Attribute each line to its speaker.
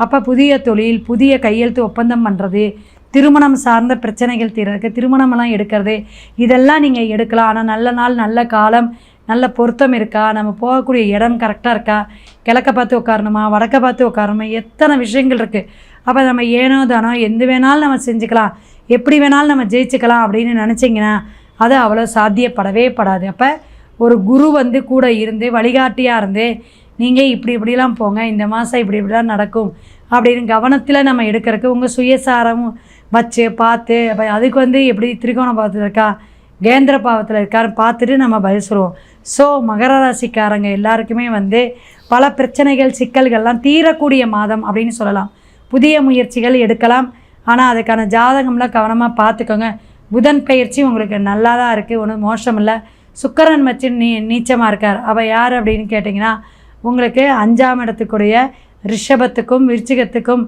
Speaker 1: அப்போ புதிய தொழில், புதிய கையெழுத்து ஒப்பந்தம் பண்ணுறது, திருமணம் சார்ந்த பிரச்சனைகள் தீர்றதுக்கு திருமணமெல்லாம் எடுக்கிறது, இதெல்லாம் நீங்கள் எடுக்கலாம். ஆனால் நல்ல நாள், நல்ல காலம், நல்ல பொருத்தம் இருக்கா, நம்ம போகக்கூடிய இடம் கரெக்டாக இருக்கா, கிழக்க பார்த்து உட்காரணுமா, வடக்க பார்த்து உட்காரணுமா, எத்தனை விஷயங்கள் இருக்குது. அப்போ நம்ம ஏனோ தானோ எந்த வேணாலும் நம்ம செஞ்சுக்கலாம், எப்படி வேணாலும் நம்ம ஜெயிச்சுக்கலாம் அப்படின்னு நினச்சிங்கன்னா அது அவ்வளோ சாத்தியப்படவே படாது. அப்போ ஒரு குரு கூட இருந்து வழிகாட்டியாக இருந்து நீங்கள் இப்படிலாம் போங்க, இந்த மாதம் இப்படிலாம் நடக்கும் அப்படின்னு கவனத்தில் நம்ம எடுக்கிறதுக்கு உங்கள் சுயசாரமும் வச்சு பார்த்து, அப்போ அதுக்கு எப்படி திரிகோண பாவத்தில் இருக்கா, கேந்திர பாவத்தில் இருக்கான்னு பார்த்துட்டு நம்ம பதில் சொல்லுவோம். ஸோ மகர ராசிக்காரங்க எல்லாருக்குமே பல பிரச்சனைகள் சிக்கல்கள்லாம் தீரக்கூடிய மாதம் அப்படின்னு சொல்லலாம். புதிய முயற்சிகள் எடுக்கலாம், ஆனால் அதுக்கான ஜாதகம்லாம் கவனமாக பார்த்துக்கோங்க. புதன் பயிற்சி உங்களுக்கு நல்லா தான் இருக்குது, ஒன்றும் மோசம் இல்லை. சுக்கிரன் வச்சு நீச்சமாக இருக்கார். அவள் யார் அப்படின்னு கேட்டிங்கன்னா உங்களுக்கு 5ஆம் இடத்துக்குடைய ரிஷபத்துக்கும் விருச்சிகத்துக்கும்